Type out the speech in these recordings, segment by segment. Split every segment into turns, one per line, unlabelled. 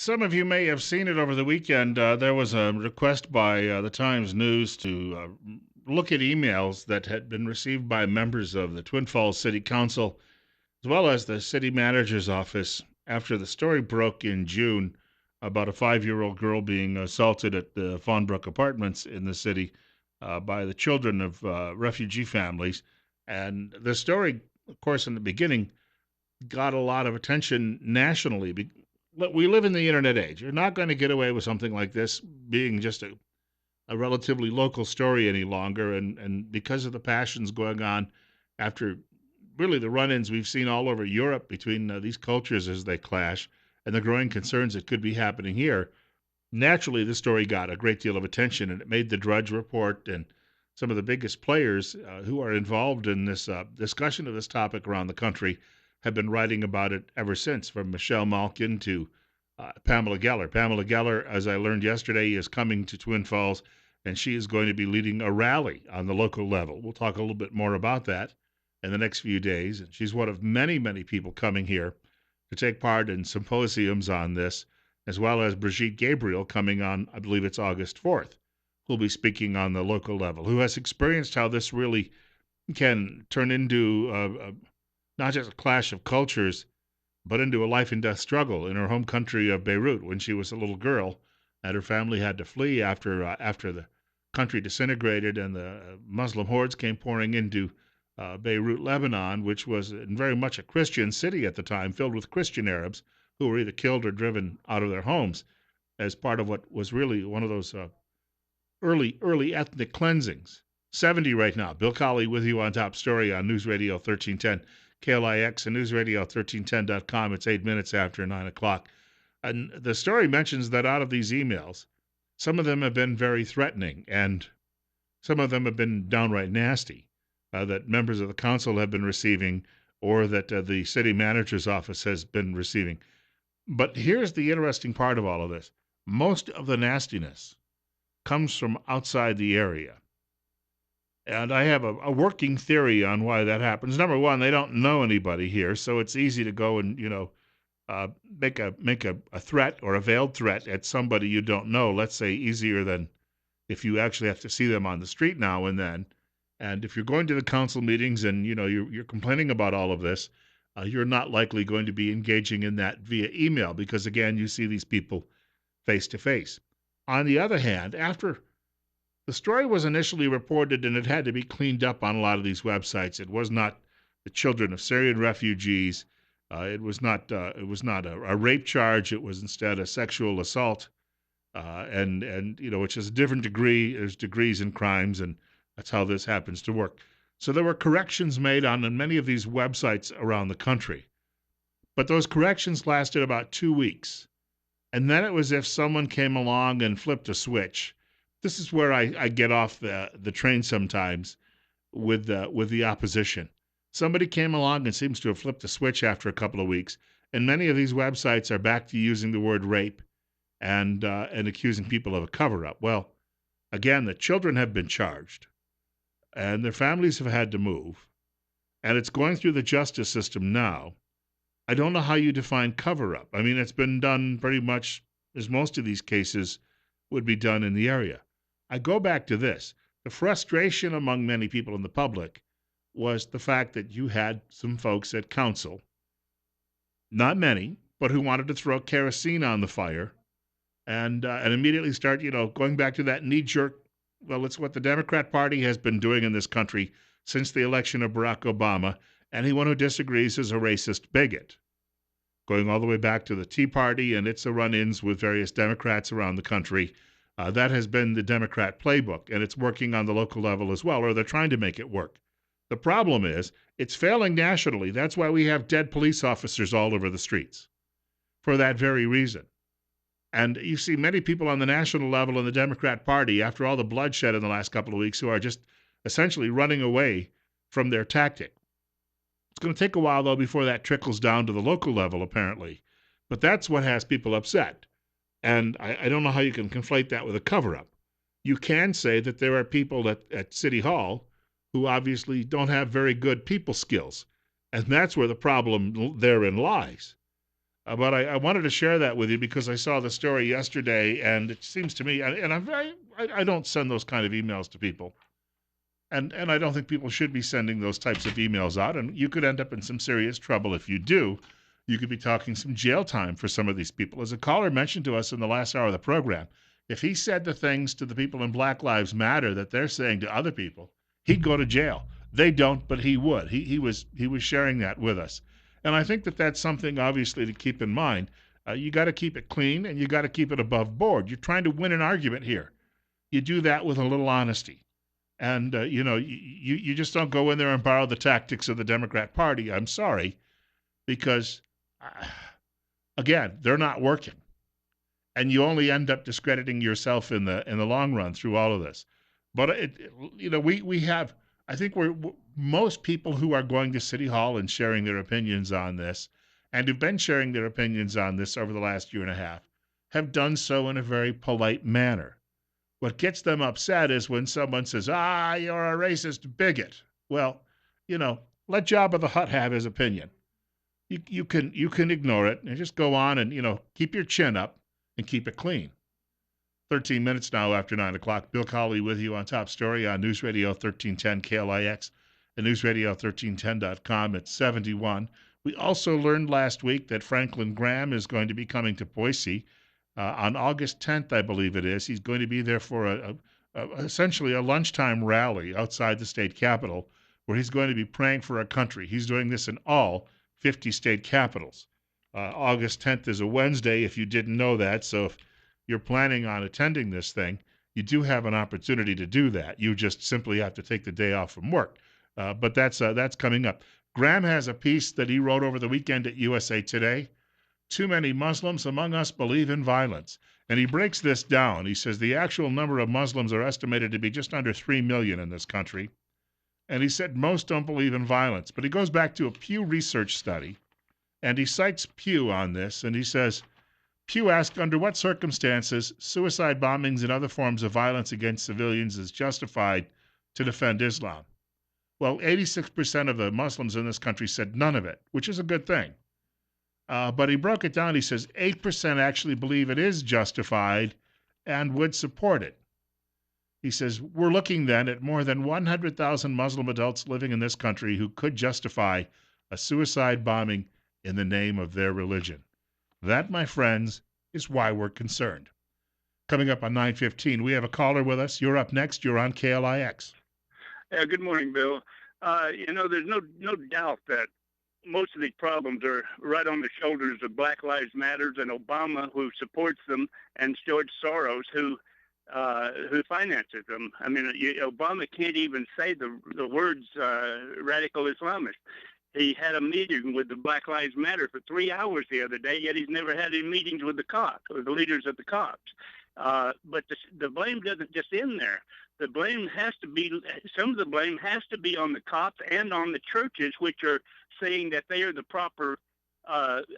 Some of you may have seen it over the weekend. There was a request by the Times News to look at emails that had been received by members of the Twin Falls City Council, as well as the city manager's office, after the story broke in June about a 5-year-old girl being assaulted at the Fawnbrook Apartments in the city by the children of refugee families. And the story, of course, in the beginning, got a lot of attention nationally. Look, we live in the internet age. You're not going to get away with something like this being just a relatively local story any longer. And because of the passions going on after really the run ins we've seen all over Europe between these cultures as they clash and the growing concerns that could be happening here, naturally, this story got a great deal of attention and it made the Drudge Report and some of the biggest players who are involved in this discussion of this topic around the country have been writing about it ever since, from Michelle Malkin to Pamela Geller. Pamela Geller, as I learned yesterday, is coming to Twin Falls, and she is going to be leading a rally on the local level. We'll talk a little bit more about that in the next few days. And she's one of many, many people coming here to take part in symposiums on this, as well as Brigitte Gabriel coming on, I believe it's August 4th, who'll be speaking on the local level, who has experienced how this really can turn into not just a clash of cultures, but into a life and death struggle in her home country of Beirut when she was a little girl, and her family had to flee after the country disintegrated and the Muslim hordes came pouring into Beirut, Lebanon, which was very much a Christian city at the time, filled with Christian Arabs who were either killed or driven out of their homes as part of what was really one of those early ethnic cleansings. 70 right now. Bill Colley with you on Top Story on News Radio 1310. KLIX and newsradio1310.com. It's 8 minutes after 9 o'clock. And the story mentions that out of these emails, some of them have been very threatening and some of them have been downright nasty that members of the council have been receiving or that the city manager's office has been receiving. But here's the interesting part of all of this. Most of the nastiness comes from outside the area. And I have a working theory on why that happens. Number one, they don't know anybody here, so it's easy to go and make a threat or a veiled threat at somebody you don't know. Let's say easier than if you actually have to see them on the street now and then. And if you're going to the council meetings and you're complaining about all of this, you're not likely going to be engaging in that via email because again, you see these people face to face. On the other hand, after the story was initially reported and it had to be cleaned up on a lot of these websites. It was not the children of Syrian refugees. It was not a rape charge. It was instead a sexual assault, and which is a different degree. There's degrees in crimes, and that's how this happens to work. So there were corrections made on many of these websites around the country, but those corrections lasted about 2 weeks, and then it was as if someone came along and flipped a switch. This is where I get off the train sometimes with the opposition. Somebody came along and seems to have flipped a switch after a couple of weeks, and many of these websites are back to using the word rape and accusing people of a cover-up. Well, again, the children have been charged, and their families have had to move, and it's going through the justice system now. I don't know how you define cover-up. I mean, it's been done pretty much as most of these cases would be done in the area. I go back to this. The frustration among many people in the public was the fact that you had some folks at council, not many, but who wanted to throw kerosene on the fire and immediately start, going back to that knee-jerk, well, it's what the Democrat Party has been doing in this country since the election of Barack Obama. Anyone who disagrees is a racist bigot. Going all the way back to the Tea Party and its run-ins with various Democrats around the country. That has been the Democrat playbook, and it's working on the local level as well, or they're trying to make it work. The problem is it's failing nationally. That's why we have dead police officers all over the streets, for that very reason. And you see many people on the national level in the Democrat Party, after all the bloodshed in the last couple of weeks, who are just essentially running away from their tactic. It's going to take a while, though, before that trickles down to the local level, apparently. But that's what has people upset. And I don't know how you can conflate that with a cover-up. You can say that there are people at City Hall who obviously don't have very good people skills. And that's where the problem therein lies. But I wanted to share that with you because I saw the story yesterday, and it seems to me, and I don't send those kind of emails to people, and I don't think people should be sending those types of emails out, and you could end up in some serious trouble if you do. You could be talking some jail time for some of these people. As a caller mentioned to us in the last hour of the program, if he said the things to the people in Black Lives Matter that they're saying to other people, he'd go to jail. They don't, but he would. He was sharing that with us, and I think that that's something obviously to keep in mind. You got to keep it clean, and you got to keep it above board. You're trying to win an argument here. You do that with a little honesty. And, you just don't go in there and borrow the tactics of the Democrat Party. I'm sorry, because, uh, again, they're not working. And you only end up discrediting yourself in the long run through all of this. But, we have, I think most people who are going to City Hall and sharing their opinions on this and who've been sharing their opinions on this over the last year and a half have done so in a very polite manner. What gets them upset is when someone says, you're a racist bigot. Well, let Jabba the Hutt have his opinion. You can ignore it and just go on and, keep your chin up and keep it clean. 13 minutes now after 9 o'clock. Bill Colley with you on Top Story on News Radio 1310 KLIX and newsradio1310.com at 71. We also learned last week that Franklin Graham is going to be coming to Boise on August 10th, I believe it is. He's going to be there for essentially a lunchtime rally outside the state capitol where he's going to be praying for our country. He's doing this in all 50 state capitals. August 10th is a Wednesday, if you didn't know that. So if you're planning on attending this thing, you do have an opportunity to do that. You just simply have to take the day off from work. But that's coming up. Graham has a piece that he wrote over the weekend at USA Today. Too many Muslims among us believe in violence. And he breaks this down. He says the actual number of Muslims are estimated to be just under 3 million in this country. And he said most don't believe in violence. But he goes back to a Pew Research study, and he cites Pew on this, and he says, Pew asked under what circumstances suicide bombings and other forms of violence against civilians is justified to defend Islam. Well, 86% of the Muslims in this country said none of it, which is a good thing. But he broke it down. He says 8% actually believe it is justified and would support it. He says, we're looking then at more than 100,000 Muslim adults living in this country who could justify a suicide bombing in the name of their religion. That, my friends, is why we're concerned. Coming up on 9:15, we have a caller with us. You're up next. You're on KLIX.
Yeah, good morning, Bill. There's no doubt that most of these problems are right on the shoulders of Black Lives Matter and Obama, who supports them, and George Soros, who finances them. I mean, Obama can't even say the words radical Islamist. He had a meeting with the Black Lives Matter for 3 hours the other day, yet he's never had any meetings with the cops or the leaders of the cops. But the blame doesn't just end there. The blame has to be, some of the blame has to be on the cops and on the churches, which are saying that they are the proper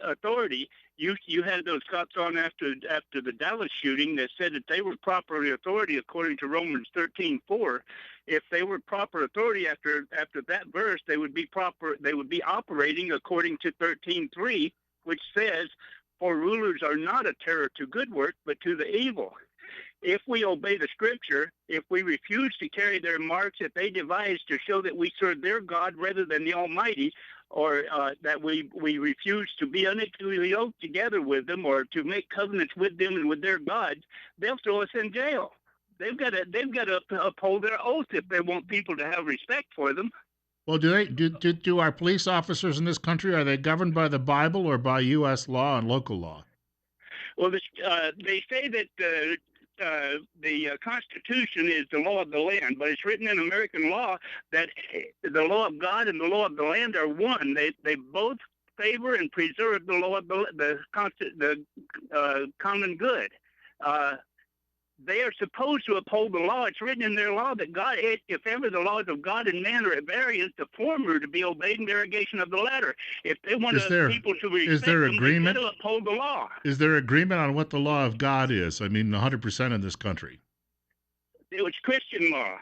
authority. You had those cops on after the Dallas shooting that said that they were proper authority according to Romans 13:4. If they were proper authority after that verse, they would be proper. They would be operating according to 13:3, which says, "For rulers are not a terror to good work, but to the evil." If we obey the scripture, if we refuse to carry their marks that they devised to show that we serve their God rather than the Almighty, or that we refuse to be unequally yoked together with them or to make covenants with them and with their gods, they'll throw us in jail. They've got to uphold their oath if they want people to have respect for them.
Well, do our police officers in this country, are they governed by the Bible or by U.S. law and local law?
Well, they say that the Constitution is the law of the land, but it's written in American law that the law of God and the law of the land are one. They both favor and preserve the law of the common good. They are supposed to uphold the law. It's written in their law that God, if ever the laws of God and man are at variance, the former to be obeyed in derogation of the latter. If they want people to respect them, they got to uphold the law.
Is there agreement on what the law of God is? I mean, 100% in this country.
It was Christian law.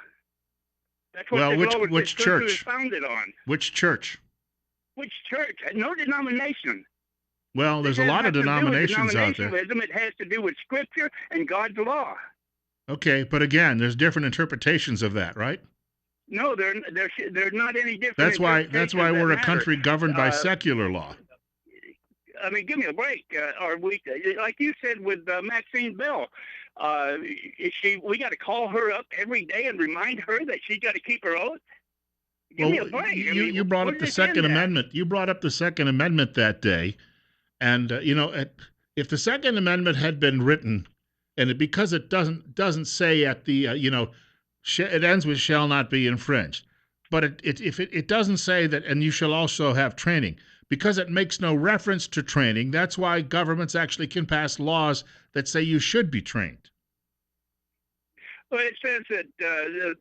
That's
what which church
is founded on.
Which church?
Which church? No denomination.
Well,
This
there's a lot
doesn't
of
have to do with
denominations out there.
denominationalism. It has to do with Scripture and God's law.
Okay, but again, there's different interpretations of that, right?
No, they're not any different
That's why
interpretations that
we're a
matter.
country governed by
Uh,
secular law.
I mean, give me a break. Are we, like you said with Maxine Bell? We got to call her up every day and remind her that she's got to keep her oath. Give me
Well,
a break. I
you
mean,
brought
where
up
does
the
this end
Second
at?
Amendment. You brought up the Second Amendment that day, and if the Second Amendment had been written, because it doesn't say at the it ends with shall not be infringed, but if it doesn't say that, and you shall also have training, because it makes no reference to training. That's why governments actually can pass laws that say you should be trained.
Well, it says that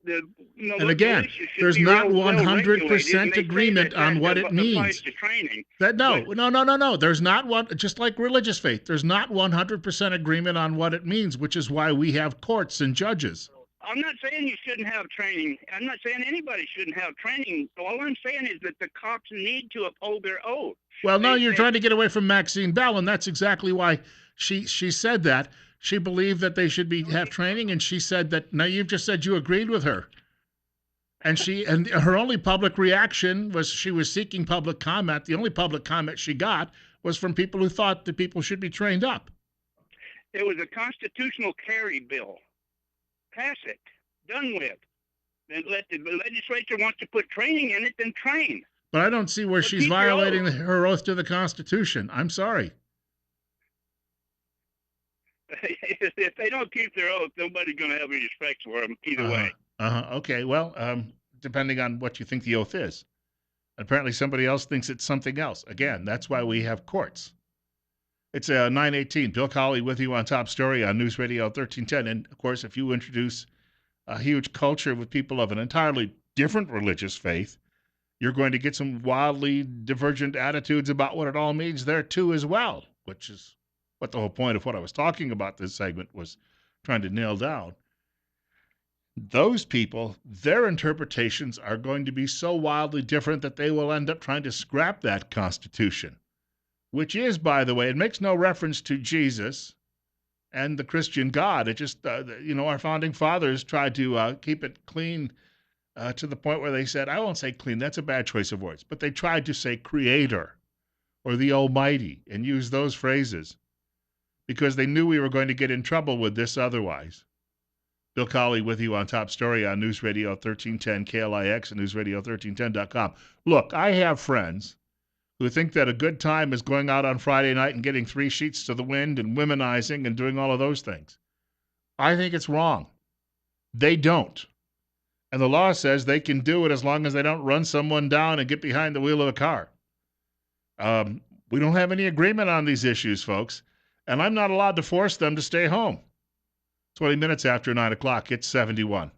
the
And again,
militia should
there's
be
not
well regulated, and
100%
they say
agreement on what it
applies
means.
to training.
That
But
no. There's not one. Just like religious faith, there's not 100% agreement on what it means, which is why we have courts and judges.
I'm not saying you shouldn't have training. I'm not saying anybody shouldn't have training. All I'm saying is that the cops need to uphold their oath.
Well, no, you're trying to get away from Maxine Bell, and that's exactly why she said that. She believed that they should have training, and she said that. Now you've just said you agreed with her, and her only public reaction was she was seeking public comment. The only public comment she got was from people who thought that people should be trained up.
It was a constitutional carry bill. Pass it. Done with. Then let the legislature wants to put training in it, then train.
But I don't see where she's violating her oath to the Constitution. I'm sorry.
If they don't keep their oath, nobody's going to have any respect for them either way.
Okay. Well, depending on what you think the oath is. Apparently somebody else thinks it's something else. Again, that's why we have courts. It's 9:18. Bill Colley with you on Top Story on News Radio 1310. And, of course, if you introduce a huge culture with people of an entirely different religious faith, you're going to get some wildly divergent attitudes about what it all means there, too, as well, which is what the whole point of what I was talking about this segment was trying to nail down. Those people, their interpretations are going to be so wildly different that they will end up trying to scrap that Constitution, which is, by the way, it makes no reference to Jesus and the Christian God. It just, our founding fathers tried to keep it clean to the point where they said, I won't say clean, that's a bad choice of words, but they tried to say creator or the Almighty and use those phrases because they knew we were going to get in trouble with this otherwise. Bill Colley with you on Top Story on News Radio 1310 KLIX and newsradio1310.com. Look, I have friends who think that a good time is going out on Friday night and getting 3 sheets to the wind and womenizing and doing all of those things. I think it's wrong. They don't. And the law says they can do it as long as they don't run someone down and get behind the wheel of a car. We don't have any agreement on these issues, folks, and I'm not allowed to force them to stay home. 20 minutes after 9 o'clock, it's 71.